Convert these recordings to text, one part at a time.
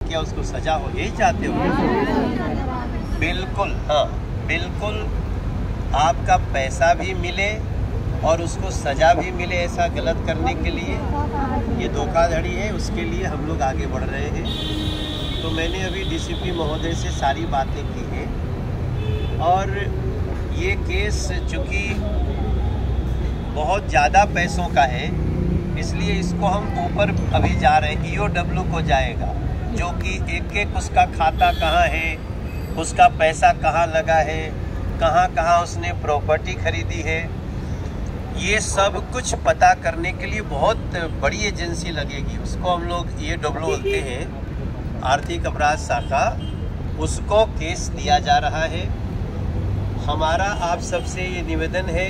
किया उसको सजा हो, यही चाहते हो? बिल्कुल, हाँ बिल्कुल, आपका पैसा भी मिले और उसको सजा भी मिले ऐसा गलत करने के लिए, ये धोखाधड़ी है, उसके लिए हम लोग आगे बढ़ रहे हैं। तो मैंने अभी डीसीपी महोदय से सारी बातें की हैं और ये केस चूँकि बहुत ज़्यादा पैसों का है इसलिए इसको हम ऊपर अभी जा रहे हैं, EOW को जाएगा, जो कि एक एक उसका खाता कहाँ है, उसका पैसा कहाँ लगा है, कहाँ कहाँ उसने प्रॉपर्टी खरीदी है, ये सब कुछ पता करने के लिए बहुत बड़ी एजेंसी लगेगी। उसको हम लोग EOW बोलते हैं, आर्थिक अपराध शाखा, उसको केस दिया जा रहा है। हमारा आप सबसे ये निवेदन है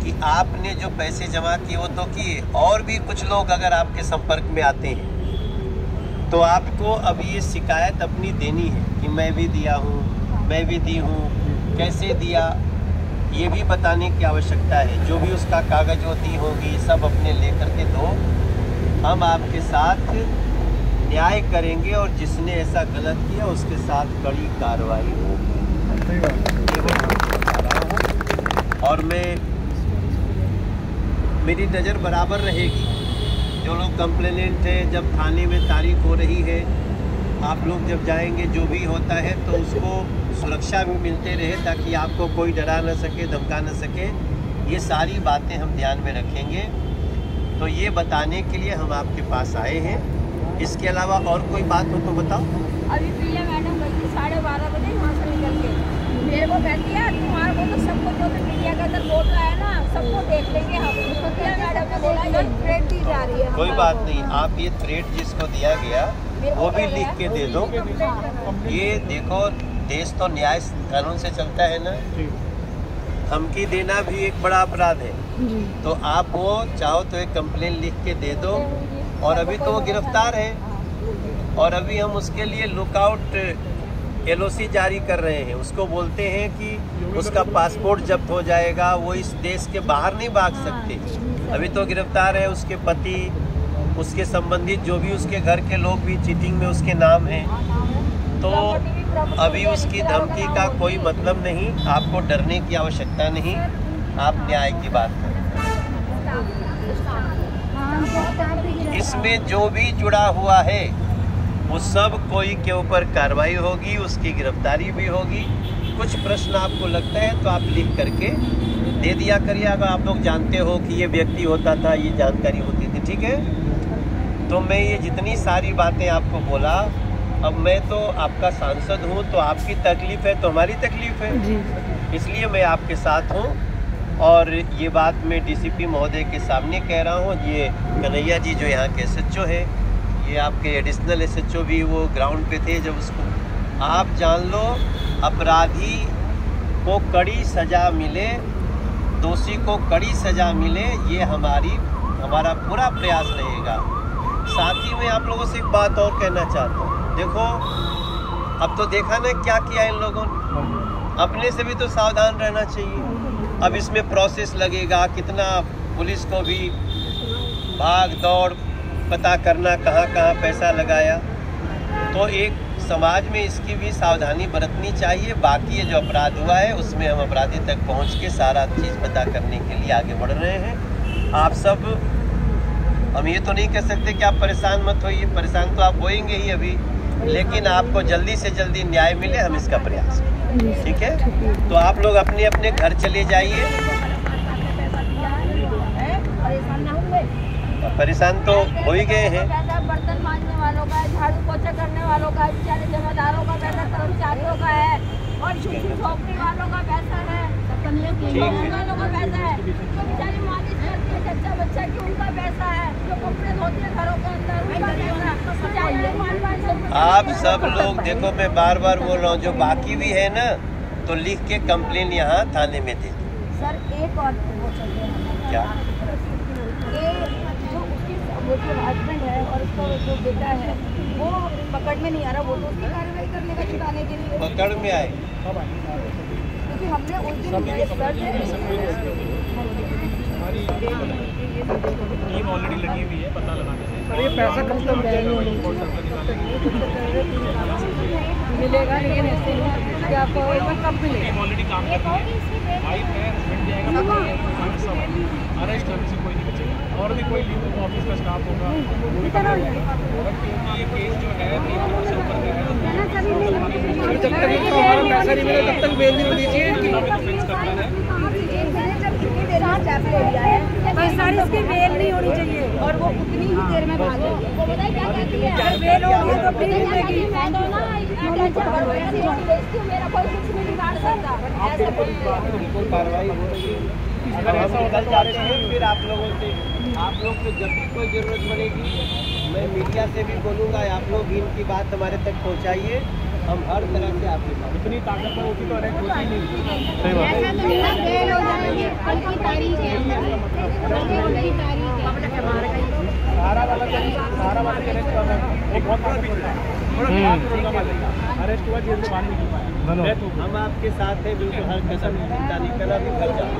कि आपने जो पैसे जमा किए वो तो किए, और भी कुछ लोग अगर आपके संपर्क में आते हैं तो आपको अब ये शिकायत अपनी देनी है कि मैं भी दिया हूँ, मैं भी दी हूँ, कैसे दिया, ये भी बताने की आवश्यकता है। जो भी उसका कागज होती होगी सब अपने लेकर के दो, हम आपके साथ न्याय करेंगे और जिसने ऐसा गलत किया उसके साथ कड़ी कार्रवाई होगी। और मेरी नज़र बराबर रहेगी, जो लोग कंप्लेनेंट हैं, जब थाने में तारीख हो रही है, आप लोग जब जाएंगे जो भी होता है तो उसको सुरक्षा भी मिलते रहे ताकि आपको कोई डरा न सके, धमका न सके। ये सारी बातें हम ध्यान में रखेंगे। तो ये बताने के लिए हम आपके पास आए हैं। इसके अलावा और कोई बात हो तो बताओ। अभी प्रिया मैडम गई थी 12:30 बजे वहाँ से निकल के, मेरे को कहती है तुम्हारे को तो सबको जो तो मीडिया का अंदर बोल रहा है ना सबको देख लेंगे हम। तो प्रिया मैडम ने बोला ये थ्रेट दी जा रही है। कोई बात नहीं, आप ये थ्रेट जिसको दिया गया वो भी लिख के दे दो। ये देखो, देश तो न्याय कानून से चलता है ना, धमकी देना भी एक बड़ा अपराध है। तो आप वो चाहो तो एक कंप्लेन लिख के दे दो। और अभी तो वो गिरफ्तार है और अभी हम उसके लिए लुकआउट LOC जारी कर रहे हैं। उसको बोलते हैं कि उसका पासपोर्ट जब्त हो जाएगा, वो इस देश के बाहर नहीं भाग सकते। अभी तो गिरफ्तार है, उसके पति, उसके संबंधित जो भी उसके घर के लोग भी चीटिंग में उसके नाम हैं। तो अभी उसकी धमकी का कोई मतलब नहीं, आपको डरने की आवश्यकता नहीं, आप न्याय की बात करें। इसमें जो भी जुड़ा हुआ है वो सब कोई के ऊपर कार्रवाई होगी, उसकी गिरफ्तारी भी होगी। कुछ प्रश्न आपको लगता है तो आप लिख करके दे दिया करिए। अगर आप लोग जानते हो कि ये व्यक्ति होता था, ये जानकारी होती थी, ठीक है। तो मैं ये जितनी सारी बातें आपको बोला, अब मैं तो आपका सांसद हूँ, तो आपकी तकलीफ है तो हमारी तकलीफ है, इसलिए मैं आपके साथ हूँ। और ये बात मैं DCP महोदय के सामने कह रहा हूँ। ये कन्हैया जी जो यहाँ के SHO है, ये आपके एडिशनल SHO भी वो ग्राउंड पे थे जब उसको, आप जान लो, अपराधी को कड़ी सज़ा मिले, दोषी को कड़ी सज़ा मिले, ये हमारा पूरा प्रयास रहेगा। साथ ही मैं आप लोगों से एक बात और कहना चाहता हूँ। देखो, अब तो देखा ना क्या किया इन लोगों ने, अपने से भी तो सावधान रहना चाहिए। अब इसमें प्रोसेस लगेगा, कितना पुलिस को भी भाग दौड़ पता करना कहाँ कहाँ पैसा लगाया। तो एक समाज में इसकी भी सावधानी बरतनी चाहिए। बाकी ये जो अपराध हुआ है उसमें हम अपराधी तक पहुँच के सारा चीज़ पता करने के लिए आगे बढ़ रहे हैं। आप सब, हम ये तो नहीं कह सकते कि आप परेशान मत होइए, परेशान तो आप होएंगे ही अभी, लेकिन आपको जल्दी से जल्दी न्याय मिले, हम इसका प्रयास करें, ठीक है। तो आप लोग अपने अपने घर चले जाइए। परेशान तो हो ही गए हैं। बर्तन मांजने वालों का है, झाड़ू पोछा करने वालों का है, बेचारे जमादारों का पैसा, कर्मचारियों का है, और झोपड़ी वालों का पैसा है, वालों का पैसा है, जो बेचारी मालिश करती है बच्चा बच्चा की उनका पैसा है, जो कपड़े धोती है घरों के अंदर उनका पैसा। आप सब लोग देखो, मैं बार बार बोल रहा हूँ, जो बाकी भी है ना तो लिख के कंप्लेन यहाँ थाने में दे दो। सर एक और वो चल रहे हैं क्या, वो जो हस्बैंड है और उसका जो बेटा है वो पकड़ में नहीं आ रहा, वो तो उसकी कार्रवाई करने का छुड़ाने के लिए पकड़ में आए, क्योंकि हमने उस दिन हमारी टीम ऑलरेडी लगी हुई है पता लगाने में। ये पैसा कम से कम मिलेगा, लेकिन ऐसे नहीं कि आपको कब मिलेगा। टीम ऑलरेडी काम कर रही है। वाइफ है, हस्बैंड जाएगा, सब अरेस्ट होने से कोई नहीं बचेगा। और भी कोई लीगल ऑफिस का स्टाफ होगा वो भी पकड़ा जाएगा। क्योंकि ये केस जो है 3 करोड़ से ऊपर का है। जब तक इनको हमारा पैसा नहीं मिले तब तक बेल नहीं होनी चाहिए। डिफेंस करना है बस सारी इसकी बेल नहीं होनी चाहिए और वो उतनी ही देर में भाग गई। अगर बेल होगी तो फिर मिलेगी। मेरा कोई कुछ नहीं बिगाड़ सकता। बिल्कुल कार्रवाई हो रही है। अगर ऐसा निकल जाते हैं फिर आप लोगों से, आप लोग को जब भी कोई ज़रूरत पड़ेगी मैं मीडिया से भी बोलूँगा, आप लोग इनकी बात हमारे तक पहुँचाइए, हम हर तरह से आपके साथ। इतनी ताकतवर होती तो अरेस्ट होती नहीं। ऐसा तो नहीं बेल हो जाएगी, कल की तारीख है, सारा वाला अरेस्ट करना एक बहुत बड़ा पीछे अरेस्ट हुआ जेल से बाहर निकल पाया। हम आपके साथ हैं, बिल्कुल हर कसम चिंता नहीं करना, भी कर जाओ।